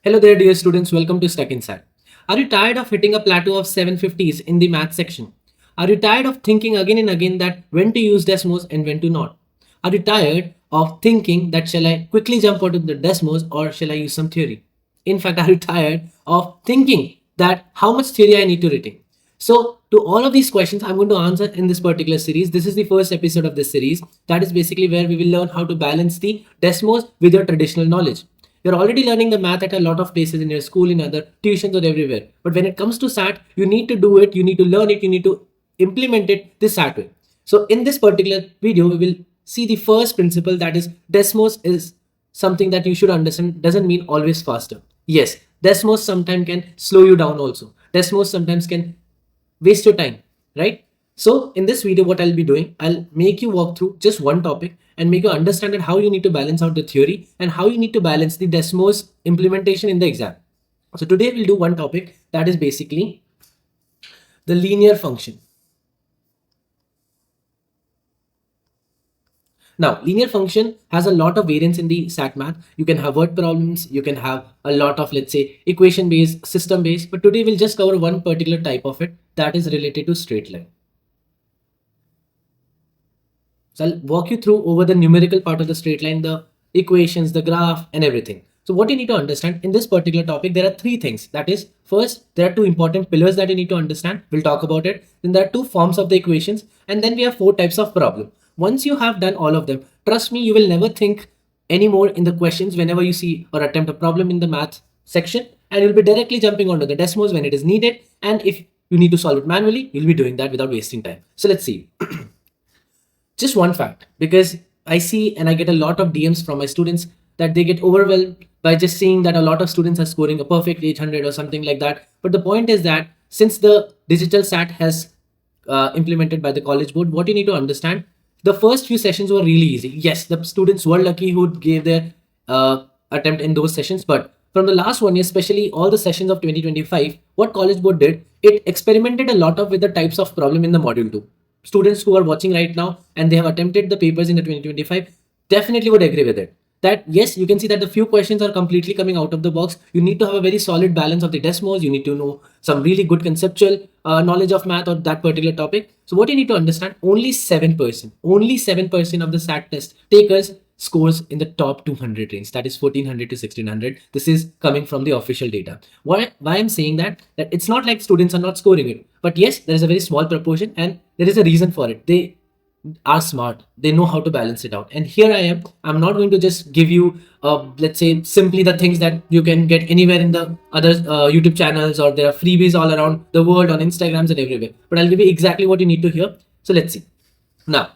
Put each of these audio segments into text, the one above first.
Hello there, dear students. Welcome to Stuck Inside. Are you tired of hitting a plateau of 750s in the math section? Are you tired of thinking again and again that when to use Desmos and when to not? Are you tired of thinking that shall I quickly jump out of the Desmos or shall I use some theory? In fact, are you tired of thinking that how much theory I need to retain? So, to all of these questions, I'm going to answer in this particular series. This is the first episode of this series. That is basically where we will learn how to balance the Desmos with your traditional knowledge. You're already learning the math at a lot of places in your school, in other tuitions, or everywhere. But when it comes to SAT, you need to do it, you need to learn it, you need to implement it this SAT way. So, in this particular video, we will see the first principle, that is Desmos is something that you should understand. Doesn't mean always faster. Yes, Desmos sometimes can slow you down also. Desmos sometimes can waste your time, right? So in this video, what I'll be doing, I'll make you walk through just one topic and make you understand that how you need to balance out the theory and how you need to balance the Desmos implementation in the exam. So today we'll do one topic, that is basically the linear function. Now, linear function has a lot of variants in the SAT math. You can have word problems, you can have a lot of, let's say, equation based, system based, but today we'll just cover one particular type of it, that is related to straight line. So I'll walk you through over the numerical part of the straight line, the equations, the graph, and everything. So what you need to understand in this particular topic, there are three things. That is, first, there are two important pillars that you need to understand. We'll talk about it. Then there are two forms of the equations, and then we have four types of problem. Once you have done all of them, trust me, you will never think anymore in the questions whenever you see or attempt a problem in the math section, and you'll be directly jumping onto the Desmos when it is needed. And if you need to solve it manually, you'll be doing that without wasting time. So let's see. Just one fact, because I see and I get a lot of DMs from my students that they get overwhelmed by just seeing that a lot of students are scoring a perfect 800 or something like that. But the point is that since the digital SAT has implemented by the college board, what you need to understand, the first few sessions were really easy. Yes, the students were lucky who gave their attempt in those sessions, but from the last 1 year, especially all the sessions of 2025, what college board did, it experimented a lot of with the types of problem in the module 2. Students who are watching right now and they have attempted the papers in the 2025 definitely would agree with it. That yes, you can see that the few questions are completely coming out of the box. You need to have a very solid balance of the Desmos. You need to know some really good conceptual knowledge of math or that particular topic. So what you need to understand, only 7% of the SAT test takers scores in the top 200 range, that is 1400 to 1600. This is coming from the official data. Why I'm saying that it's not like students are not scoring it, but yes, there is a very small proportion and there is a reason for it. They are smart, they know how to balance it out. And here I'm not going to just give you let's say simply the things that you can get anywhere in the other YouTube channels, or there are freebies all around the world on Instagrams and everywhere, but I'll give you exactly what you need to hear. So let's see. Now,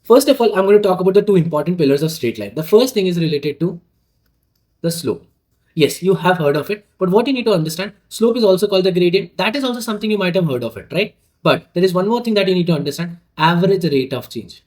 first of all, I'm going to talk about the two important pillars of straight line. The first thing is related to the slope. Yes, you have heard of it, but what you need to understand, slope is also called the gradient. That is also something you might have heard of it, right? But there is one more thing that you need to understand, average rate of change.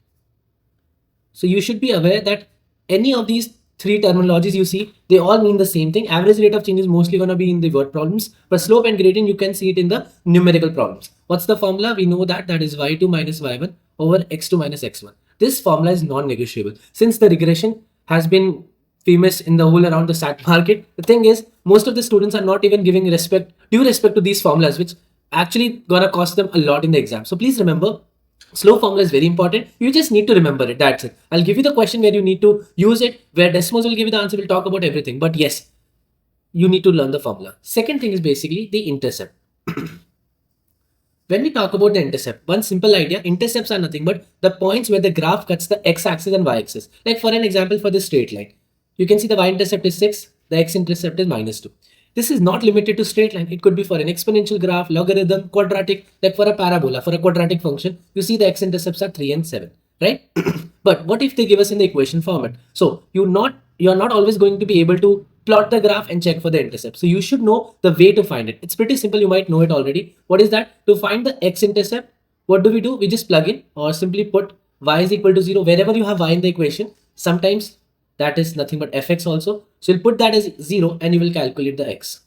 So you should be aware that any of these three terminologies you see, they all mean the same thing. Average rate of change is mostly going to be in the word problems, but slope and gradient, you can see it in the numerical problems. What's the formula? We know that is y2 minus y1 over x2 minus x1. This formula is non-negotiable. Since the regression has been famous in the whole around the SAT market, the thing is, most of the students are not even giving due respect to these formulas, which actually gonna cost them a lot in the exam. So please remember, slope formula is very important. You just need to remember it. That's it. I'll give you the question where you need to use it, where Desmos will give you the answer. We'll talk about everything. But yes, you need to learn the formula. Second thing is basically the intercept. When we talk about the intercept, one simple idea, intercepts are nothing but the points where the graph cuts the x-axis and y-axis. Like for an example, for this straight line, you can see the y-intercept is 6, the x-intercept is -2. This is not limited to straight line. It could be for an exponential graph, logarithm, quadratic, like for a parabola, for a quadratic function, you see the x-intercepts are 3 and 7, right? But what if they give us in the equation format? So you're not always going to be able to plot the graph and check for the intercept. So you should know the way to find it. It's pretty simple. You might know it already. What is that? To find the x-intercept, what do? We just plug in or simply put y is equal to 0 wherever you have y in the equation. Sometimes that is nothing but fx also. So you'll put that as 0 and you will calculate the x.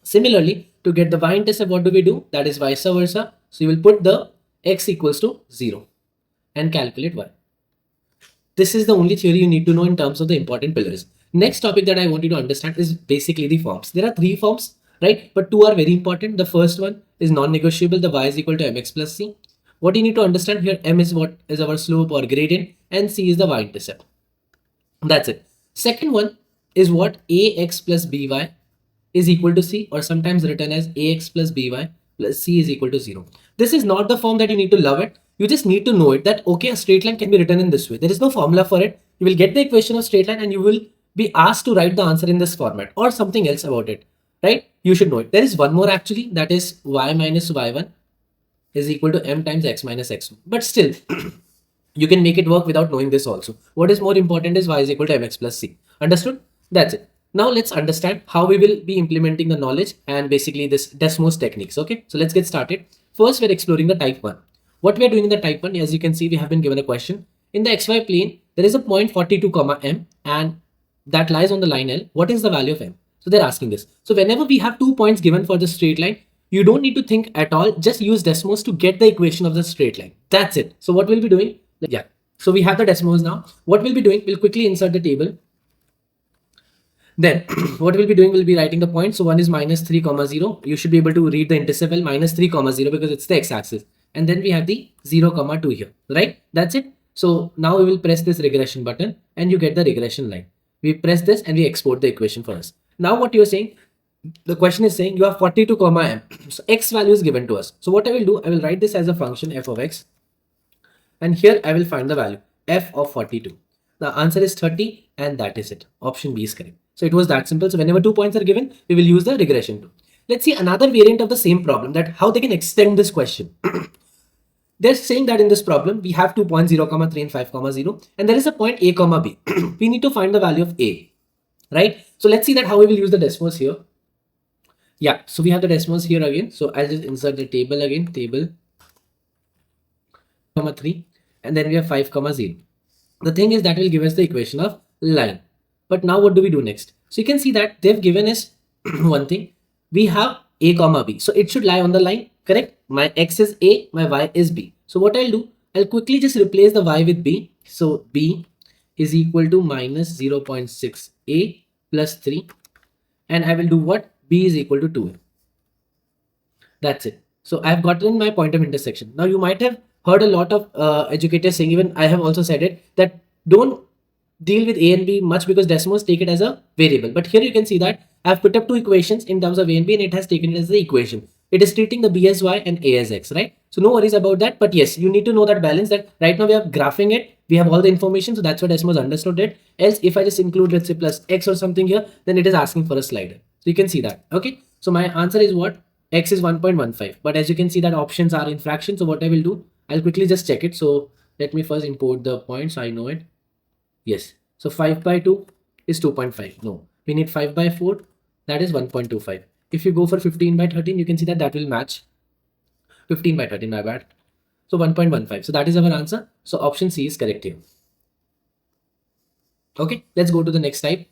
Similarly, to get the y-intercept, what do? That is vice versa. So you will put the x equals to 0 and calculate y. This is the only theory you need to know in terms of the important pillars. Next topic that I want you to understand is basically the forms. There are three forms, right? But two are very important. The first one is non-negotiable. The y is equal to mx plus c. What you need to understand here, m is what is our slope or gradient, and c is the y-intercept. That's it. Second one is what ax plus by is equal to c, or sometimes written as ax plus by plus c is equal to 0. This is not the form that you need to love it. You just need to know it that, okay, a straight line can be written in this way. There is no formula for it. You will get the equation of straight line and you will be asked to write the answer in this format or something else about it, right? You should know it. There is one more actually, that is y minus y1 is equal to m times x minus x2. But still, you can make it work without knowing this also. What is more important is y is equal to mx plus c. Understood? That's it. Now let's understand how we will be implementing the knowledge and basically this Desmos techniques. Okay, so let's get started. First, we're exploring the type 1. What we are doing in the type 1, as you can see, we have been given a question. In the xy plane, there is a point 42 comma m and that lies on the line L. What is the value of m? So they're asking this. So whenever we have 2 points given for the straight line, you don't need to think at all. Just use Desmos to get the equation of the straight line. That's it. So what we'll be doing? Yeah. So we have the Desmos now. What we'll be doing? We'll quickly insert the table. Then what we'll be doing, we'll be writing the point. So one is minus 3 comma 0. You should be able to read the intercept well, minus 3 comma 0 because it's the x-axis. And then we have the 0 comma 2 here, right? That's it. So now we will press this regression button and you get the regression line. We press this and we export the equation for us. Now what you're saying, the question is saying you have 42 comma m. So x value is given to us. So what I will do, I will write this as a function f of x. And here I will find the value f of 42. The answer is 30 and that is it. Option B is correct. So it was that simple. So whenever 2 points are given, we will use the regression tool. Let's see another variant of the same problem, that how they can extend this question. They're saying that in this problem, we have 2 points 0, 3 and 5, 0. And there is a point a, b. We need to find the value of a, right? So let's see that how we will use the Desmos here. Yeah, so we have the Desmos here again. So I'll just insert the table again, table, 3. And then we have 5, 0. The thing is that will give us the equation of line. But now what do we do next? So you can see that they've given us one thing. We have a comma b. So it should lie on the line, correct? My x is a, my y is b. So what I'll do, I'll quickly just replace the y with b. So b is equal to minus 0.6 a plus 3. And I will do what? B is equal to 2a. That's it. So I've gotten my point of intersection. Now you might have heard a lot of educators saying, even I have also said it, that don't deal with a and b much because Desmos take it as a variable. But here you can see that I've put up two equations in terms of a and b and it has taken it as the equation. It is treating the b as y and a as x, right? So no worries about that. But yes, you need to know that balance, that right now we are graphing it. We have all the information. So that's what Desmos understood it. Else if I just include, let's say, plus x or something here, then it is asking for a slider. So you can see that. Okay. So my answer is what? X is 1.15. But as you can see that options are in fractions. So what I will do, I'll quickly just check it. So let me first import the point so I know it. Yes. So 5 by 2 is 2.5. No, we need 5 by 4. That is 1.25. If you go for 15 by 13, you can see that that will match 15 by 13, my bad. So 1.15. So that is our answer. So option C is correct here. Okay, let's go to the next type.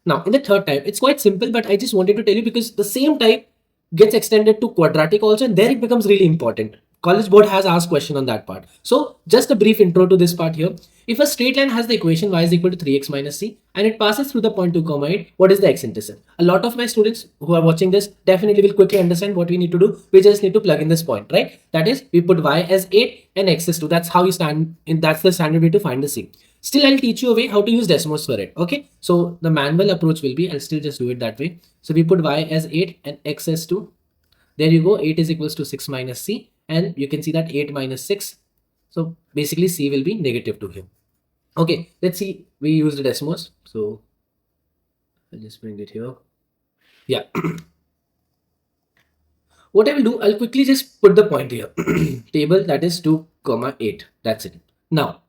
Now in the third type, it's quite simple, but I just wanted to tell you because the same type gets extended to quadratic also, and there it becomes really important. College board has asked question on that part. So just a brief intro to this part here. If a straight line has the equation y is equal to 3x minus c and it passes through the point 2, 8, what is the x-intercept? A lot of my students who are watching this definitely will quickly understand what we need to do. We just need to plug in this point, right? That is, we put y as 8 and x as 2. That's how you stand in, that's the standard way to find the c. Still, I'll teach you a way how to use Desmos for it. Okay. So the manual approach will be, I'll still just do it that way. So we put y as 8 and x as 2. There you go. 8 is equals to 6 minus c. And you can see that 8 minus 6. So basically c will be negative 2 here. Okay, let's see. We use the Desmos. So I'll just bring it here. Yeah. What I will do, I'll quickly just put the point here. Table, that is 2, 8. That's it. Now,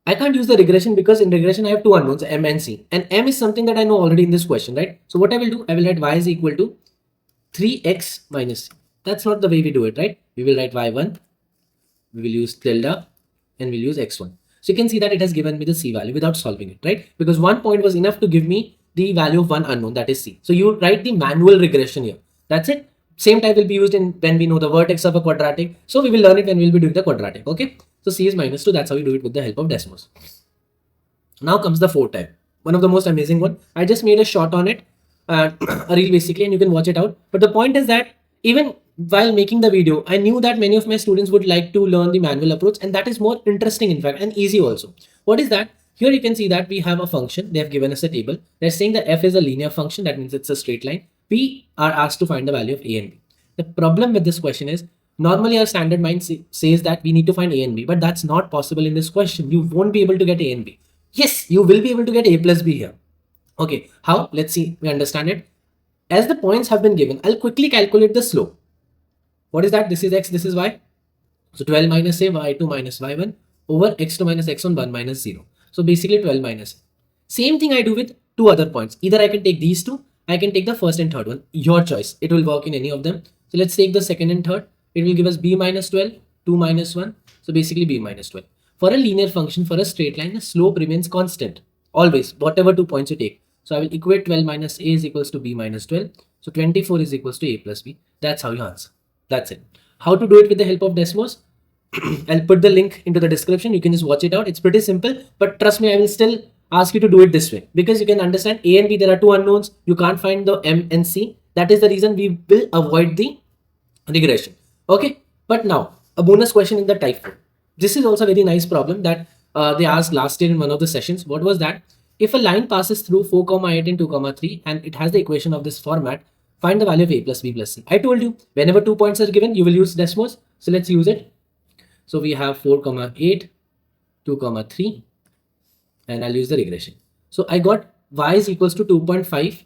I can't use the regression because in regression I have two unknowns, m and c. And m is something that I know already in this question, right? So what I will do, I will write y is equal to 3x minus c. That's not the way we do it, right? We will write y1, we will use tilde, and we'll use x1. So you can see that it has given me the c value without solving it, right? Because 1 point was enough to give me the value of one unknown, that is c. So you write the manual regression here. That's it. Same type will be used in when we know the vertex of a quadratic. So we will learn it when we'll be doing the quadratic, okay? So c is minus 2. That's how we do it with the help of Desmos. Now comes the fourth type. one of the most amazing one. I just made a shot on it, a reel basically, and you can watch it out. But the point is that even while making the video, I knew that many of my students would like to learn the manual approach, and that is more interesting in fact and easy also. What is that? Here you can see that we have a function. They have given us a table. They're saying that f is a linear function. That means it's a straight line. We are asked to find the value of a and b. The problem with this question is normally our standard mind says that we need to find a and b, but that's not possible in this question. You won't be able to get a and b. Yes, you will be able to get a plus b here. Okay, how? Let's see. We understand it. As the points have been given, I'll quickly calculate the slope. What is that? This is x, this is y. So 12 minus say y2 minus y1 over x2 minus x1, 1 minus 0. So basically 12 minus. Same thing I do with two other points. Either I can take these two, I can take the first and third one. Your choice. It will work in any of them. So let's take the second and third. It will give us b minus 12, 2 minus 1. So basically b minus 12. For a linear function, for a straight line, the slope remains constant. Always, whatever 2 points you take. So I will equate 12 minus a is equals to b minus 12. So 24 is equals to a plus b. That's how you answer. That's it. How to do it with the help of Desmos? I'll put the link into the description. You can just watch it out. It's pretty simple, but trust me, I will still ask you to do it this way because you can understand a and b. There are two unknowns. You can't find the m and c. That is the reason we will avoid the regression. Okay. But now a bonus question in the type 4. This is also a very nice problem that they asked last year in one of the sessions. What was that? If a line passes through 4, 8 and 2, 3 and it has the equation of this format, find the value of a plus b plus c. I told you whenever 2 points are given, you will use Desmos. So let's use it. So we have 4, 8, 2, 3 and I'll use the regression. So I got y is equals to 2.5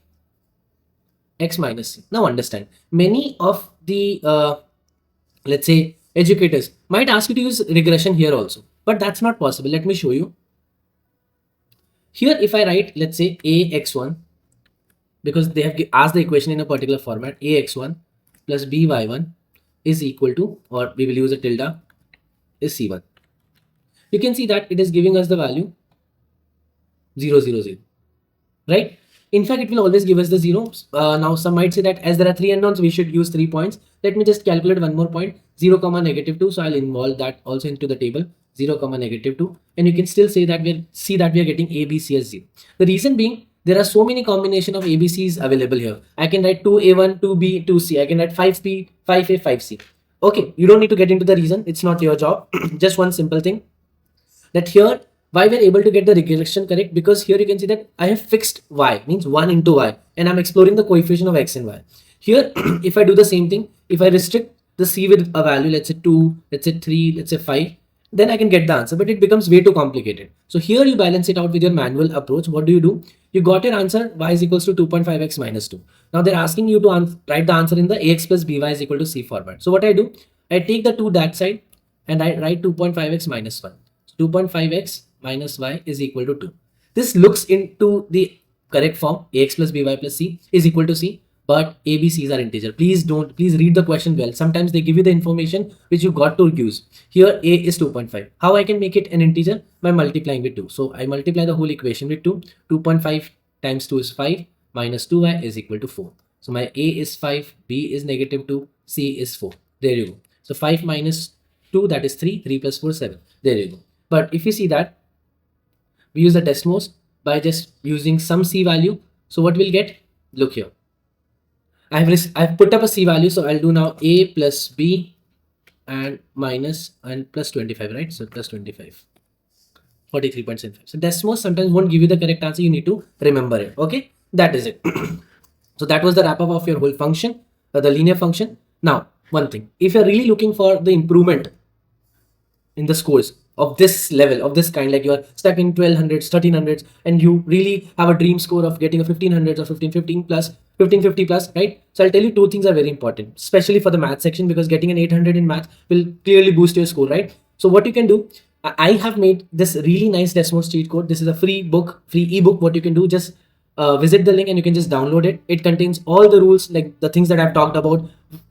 x minus c. Now understand, many of the let's say educators might ask you to use regression here also, but that's not possible. Let me show you. Here if I write, let's say ax1, because they have asked the equation in a particular format, ax1 plus by1 is equal to, or we will use a tilde, is c1. You can see that it is giving us the value 0, 0, 0, right? In fact, it will always give us the 0. Now some might say that as there are 3 unknowns, we should use 3 points. Let me just calculate one more point, 0, -2. So I'll involve that also into the table, 0, -2. And you can still say that we are getting a, b, c as 0. The reason being, there are so many combination of ABCs available here. I can write 2A1, 2B, 2C. I can write 5B, 5A, 5C. Okay, you don't need to get into the reason. It's not your job. Just one simple thing. That here, why we're able to get the regression correct? Because here you can see that I have fixed y, means 1 into y. And I'm exploring the coefficient of x and y. Here, if I do the same thing, if I restrict the C with a value, let's say 2, let's say 3, let's say 5, then I can get the answer, but it becomes way too complicated. So here you balance it out with your manual approach. What do? You got your answer, y is equals to 2.5x minus 2. Now they're asking you to write the answer in the ax plus by is equal to c format. So what I do, I take the 2 that side and I write 2.5x minus 1. So 2.5x minus y is equal to 2. This looks into the correct form, ax plus by plus c is equal to c. But a, b, c's are integer. Please read the question well. Sometimes they give you the information which you got to use. Here a is 2.5. How I can make it an integer? By multiplying with 2. So I multiply the whole equation with 2. 2.5 times 2 is 5 minus 2y is equal to 4. So my a is 5, b is -2, c is 4. There you go. So 5 minus 2, that is 3. 3 plus 4, 7. There you go. But if you see that, we use the Desmos by just using some c value. So what we'll get? Look here. I've put up a c value, so I'll do now a plus b and minus and plus 25, right? So plus 25, 43.75. So Desmos sometimes won't give you the correct answer. You need to remember it. Okay, that is it. So that was the wrap up of your whole function, the linear function. Now, one thing, if you're really looking for the improvement in the scores of this level, of this kind, like you're stuck in 1200s, 1300s, and you really have a dream score of getting a 1500s or 1515 plus, 1550 plus, right? So I'll tell you 2 things are very important, especially for the math section, because getting an 800 in math will clearly boost your score, right? So what you can do, I have made this really nice Desmos cheat code. This is a free book, free ebook. What you can do, just visit the link and you can just download it. It contains all the rules, like the things that I've talked about.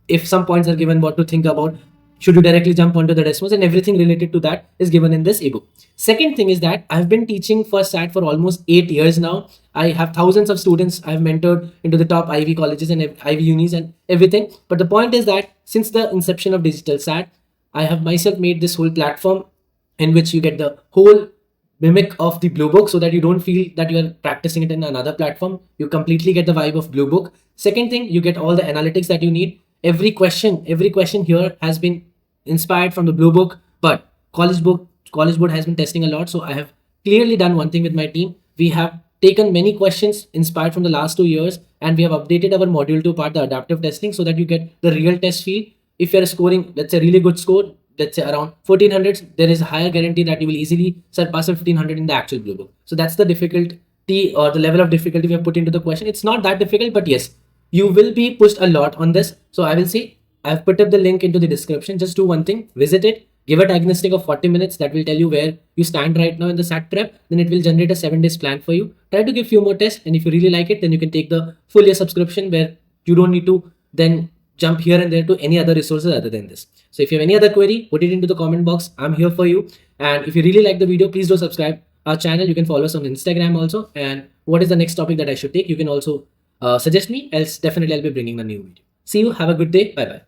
If some points are given, what to think about, should you directly jump onto the Desmos, and everything related to that is given in this ebook. Second thing is that I've been teaching for SAT for almost 8 years now. I have thousands of students I've mentored into the top Ivy colleges and Ivy unis and everything. But the point is that since the inception of digital SAT, I have myself made this whole platform in which you get the whole mimic of the Blue Book so that you don't feel that you are practicing it in another platform. You completely get the vibe of Blue Book. Second thing, you get all the analytics that you need. Every question here has been inspired from the Blue Book, but College Board has been testing a lot. So I have clearly done one thing with my team. We have taken many questions inspired from the last 2 years, and we have updated our module 2 part, the adaptive testing, so that you get the real test feel. If you're scoring, let's say, really good score, let's say around 1400s, there is a higher guarantee that you will easily surpass 1500 in the actual Blue Book. So that's the difficulty, or the level of difficulty we have put into the question. It's not that difficult, but yes, you will be pushed a lot on this. So I will say, I've put up the link into the description. Just do one thing, visit it, give a diagnostic of 40 minutes that will tell you where you stand right now in the SAT prep. Then it will generate a 7 days plan for you. Try to give few more tests, and if you really like it, then you can take the full year subscription where you don't need to then jump here and there to any other resources other than this. So if you have any other query, put it into the comment box. I'm here for you. And if you really like the video, please do subscribe our channel. You can follow us on Instagram also. And what is the next topic that I should take? You can also suggest me, else definitely I'll be bringing a new video. See you. Have a good day. Bye bye.